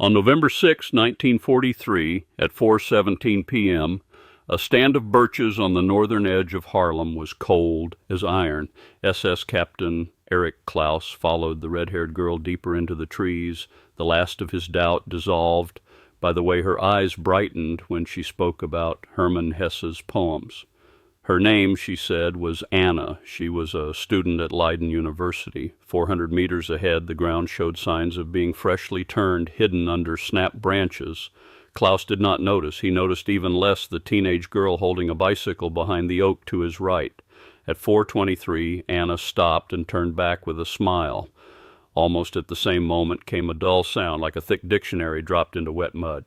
On November 6, 1943, at 4:17 p.m., a stand of birches on the northern edge of Harlem was cold as iron. SS Captain Eric Klaus followed the red-haired girl deeper into the trees, the last of his doubt dissolved by the way her eyes brightened when she spoke about Hermann Hesse's poems. Her name, she said, was Anna. She was a student at Leiden University. 400 meters ahead, the ground showed signs of being freshly turned, hidden under snap branches. Klaus did not notice. He noticed even less the teenage girl holding a bicycle behind the oak to his right. At 4:23, Anna stopped and turned back with a smile. Almost at the same moment came a dull sound, like a thick dictionary dropped into wet mud.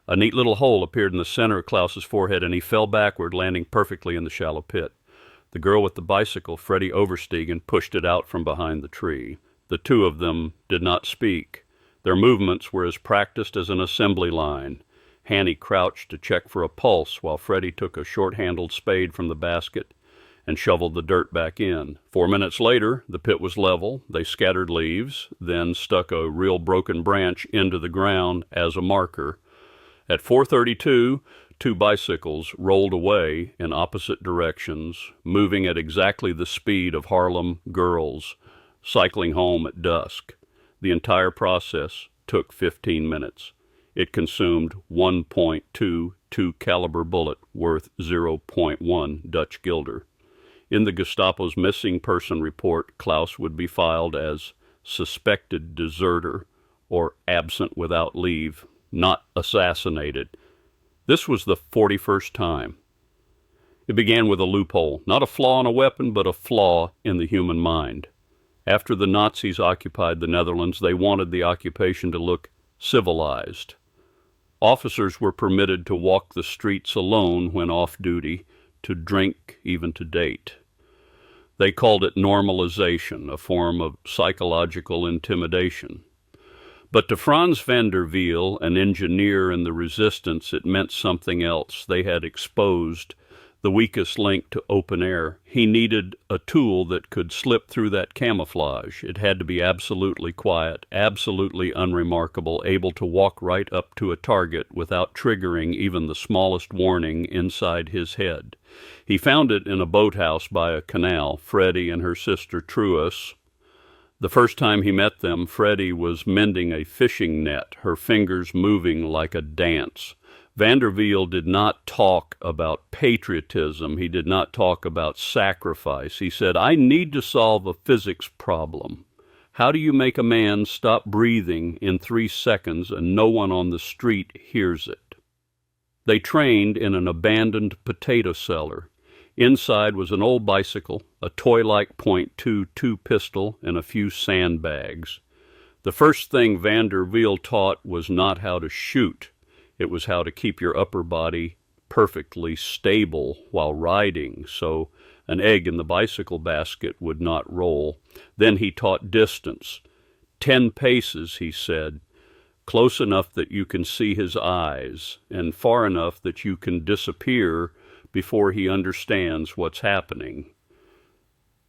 A neat little hole appeared in the center of Klaus's forehead, and he fell backward, landing perfectly in the shallow pit. The girl with the bicycle, Freddie Overstegen, pushed it out from behind the tree. The two of them did not speak. Their movements were as practiced as an assembly line. Hanny crouched to check for a pulse, while Freddie took a short-handled spade from the basket and shoveled the dirt back in. 4 minutes later, the pit was level. They scattered leaves, then stuck a real broken branch into the ground as a marker. At 4:32, two bicycles rolled away in opposite directions, moving at exactly the speed of Harlem girls cycling home at dusk. The entire process took 15 minutes. It consumed 1.22 caliber bullet worth 0.1 Dutch guilder. In the Gestapo's missing person report, Klaus would be filed as suspected deserter or absent without leave, not assassinated. This was the 41st time. It began with a loophole, not a flaw in a weapon, but a flaw in the human mind. After the Nazis occupied the Netherlands, they wanted the occupation to look civilized. Officers were permitted to walk the streets alone when off duty, to drink, even to date. They called it normalization, a form of psychological intimidation. But to Frans van der Wiel, an engineer in the resistance, it meant something else. They had exposed the weakest link to open air. He needed a tool that could slip through that camouflage. It had to be absolutely quiet, absolutely unremarkable, able to walk right up to a target without triggering even the smallest warning inside his head. He found it in a boathouse by a canal. Freddie and her sister Truus. The first time he met them, Freddie was mending a fishing net, her fingers moving like a dance. Van der Wiel did not talk about patriotism. He did not talk about sacrifice. He said, "I need to solve a physics problem. How do you make a man stop breathing in 3 seconds and no one on the street hears it?" They trained in an abandoned potato cellar. Inside was an old bicycle, a toy-like .22 pistol, and a few sandbags. The first thing Van der Wiel taught was not how to shoot. It was how to keep your upper body perfectly stable while riding, so an egg in the bicycle basket would not roll. Then he taught distance. 10 paces, he said, close enough that you can see his eyes, and far enough that you can disappear before he understands what's happening.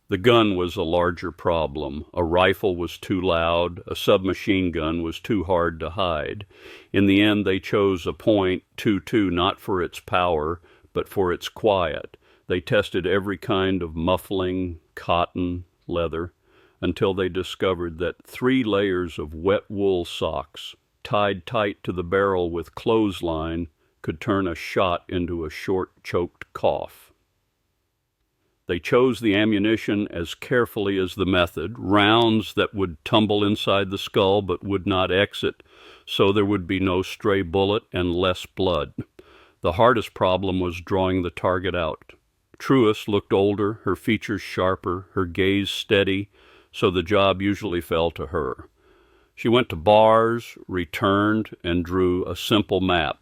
The gun was a larger problem. A rifle was too loud. A submachine gun was too hard to hide. In the end, they chose a .22 not for its power, but for its quiet. They tested every kind of muffling, cotton, leather, until they discovered that 3 layers of wet wool socks, tied tight to the barrel with clothesline, could turn a shot into a short, choked cough. They chose the ammunition as carefully as the method, rounds that would tumble inside the skull but would not exit, so there would be no stray bullet and less blood. The hardest problem was drawing the target out. Truus looked older, her features sharper, her gaze steady, so the job usually fell to her. She went to bars, returned, and drew a simple map.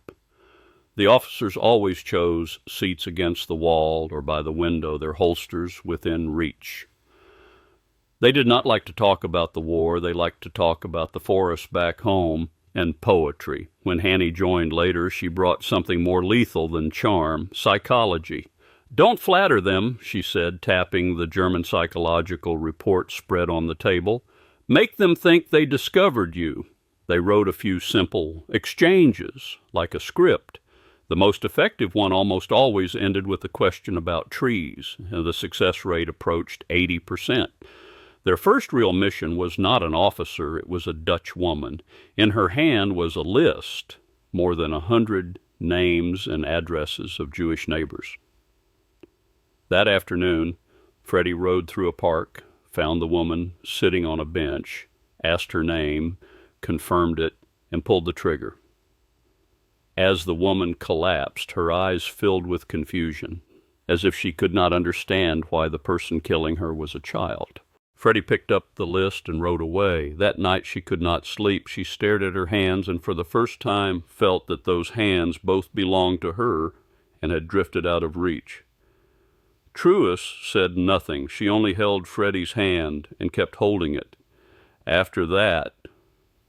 The officers always chose seats against the wall or by the window, their holsters within reach. They did not like to talk about the war. They liked to talk about the forest back home and poetry. When Hanny joined later, she brought something more lethal than charm, psychology. "Don't flatter them," she said, tapping the German psychological report spread on the table. "Make them think they discovered you. They wrote a few simple exchanges, like a script. The most effective one almost always ended with a question about trees, and the success rate approached 80%. Their first real mission was not an officer, it was a Dutch woman. In her hand was a list, more than 100 names and addresses of Jewish neighbors. That afternoon, Freddie rode through a park, found the woman sitting on a bench, asked her name, confirmed it, and pulled the trigger. As the woman collapsed, her eyes filled with confusion, as if she could not understand why the person killing her was a child. Freddie picked up the list and rode away. That night she could not sleep. She stared at her hands and for the first time felt that those hands both belonged to her and had drifted out of reach. Truus said nothing. She only held Freddie's hand and kept holding it. After that,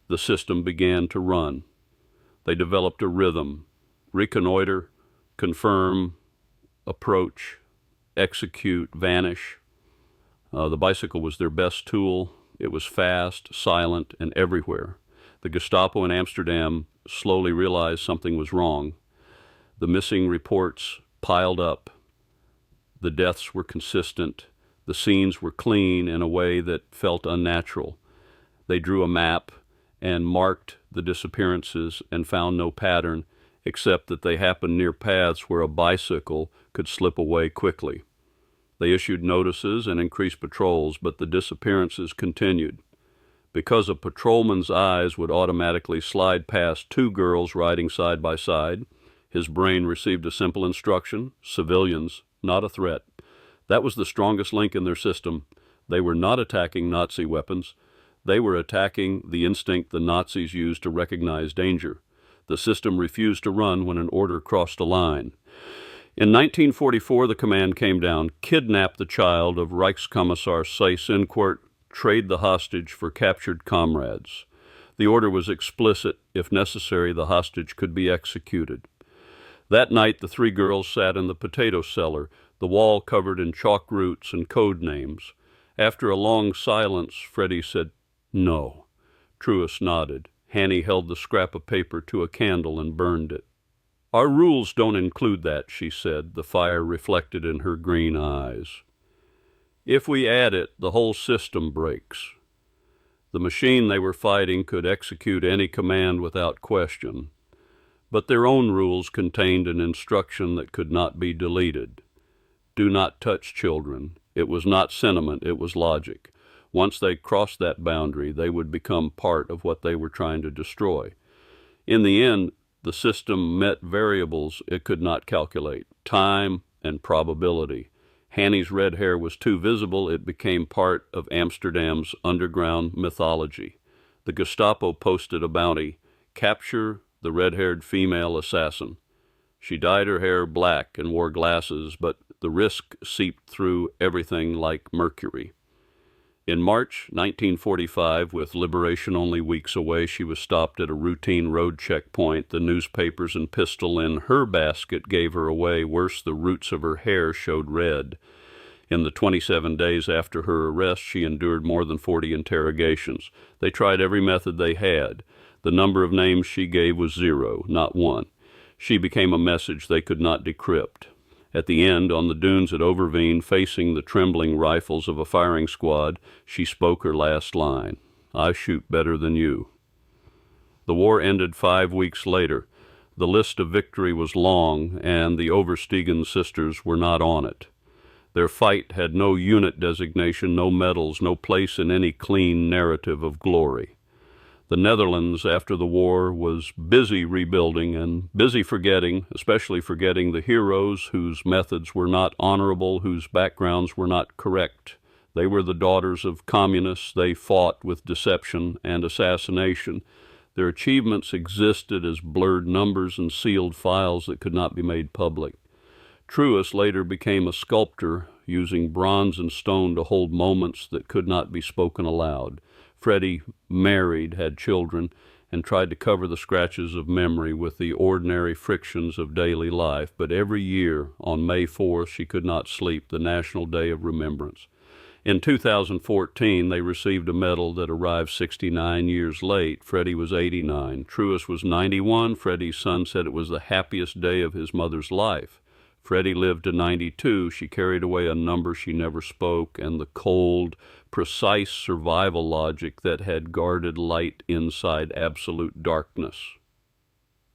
the system began to run. They developed a rhythm: reconnoiter, confirm, approach, execute, vanish. The bicycle was their best tool. It was fast, silent, and everywhere. The Gestapo in Amsterdam slowly realized something was wrong. The missing reports piled up. The deaths were consistent. The scenes were clean in a way that felt unnatural. They drew a map and marked the disappearances and found no pattern except that they happened near paths where a bicycle could slip away quickly. They issued notices and increased patrols, but the disappearances continued. Because a patrolman's eyes would automatically slide past two girls riding side by side, his brain received a simple instruction: civilians, not a threat. That was the strongest link in their system. They were not attacking Nazi weapons. They were attacking the instinct the Nazis used to recognize danger. The system refused to run when an order crossed a line. In 1944, the command came down: kidnap the child of Reichskommissar Seyss-Inquart, trade the hostage for captured comrades. The order was explicit: if necessary, the hostage could be executed. That night, the three girls sat in the potato cellar, the wall covered in chalk roots and code names. After a long silence, Freddie said, "No." Truus nodded. Hanny held the scrap of paper to a candle and burned it. "Our rules don't include that," she said, the fire reflected in her green eyes. "If we add it, the whole system breaks." The machine they were fighting could execute any command without question, but their own rules contained an instruction that could not be deleted. Do not touch children. It was not sentiment, it was logic. Once they crossed that boundary, they would become part of what they were trying to destroy. In the end, the system met variables it could not calculate: time and probability. Hanny's red hair was too visible. It became part of Amsterdam's underground mythology. The Gestapo posted a bounty: capture the red-haired female assassin. She dyed her hair black and wore glasses, but the risk seeped through everything like mercury. In March 1945, with liberation only weeks away, she was stopped at a routine road checkpoint. The newspapers and pistol in her basket gave her away. Worse, the roots of her hair showed red. In the 27 days after her arrest, she endured more than 40 interrogations. They tried every method they had. The number of names she gave was 0, not 1. She became a message they could not decrypt. At the end, on the dunes at Overveen, facing the trembling rifles of a firing squad, she spoke her last line: "I shoot better than you." The war ended 5 weeks later. The list of victory was long, and the Oversteegen sisters were not on it. Their fight had no unit designation, no medals, no place in any clean narrative of glory. The Netherlands, after the war, was busy rebuilding and busy forgetting, especially forgetting the heroes whose methods were not honorable, whose backgrounds were not correct. They were the daughters of communists. They fought with deception and assassination. Their achievements existed as blurred numbers and sealed files that could not be made public. Truus later became a sculptor, using bronze and stone to hold moments that could not be spoken aloud. Freddie married, had children, and tried to cover the scratches of memory with the ordinary frictions of daily life. But every year, on May 4th, she could not sleep, the National Day of Remembrance. In 2014, they received a medal that arrived 69 years late. Freddie was 89. Truist was 91. Freddie's son said it was the happiest day of his mother's life. Freddie lived to 92. She carried away a number she never spoke, and the cold, precise survival logic that had guarded light inside absolute darkness.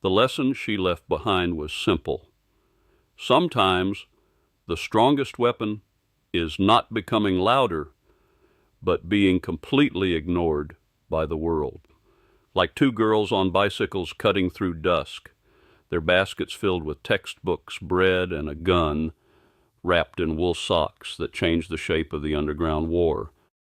The lesson she left behind was simple. Sometimes the strongest weapon is not becoming louder, but being completely ignored by the world. Like two girls on bicycles cutting through dusk, their baskets filled with textbooks, bread, and a gun wrapped in wool socks that changed the shape of the underground war.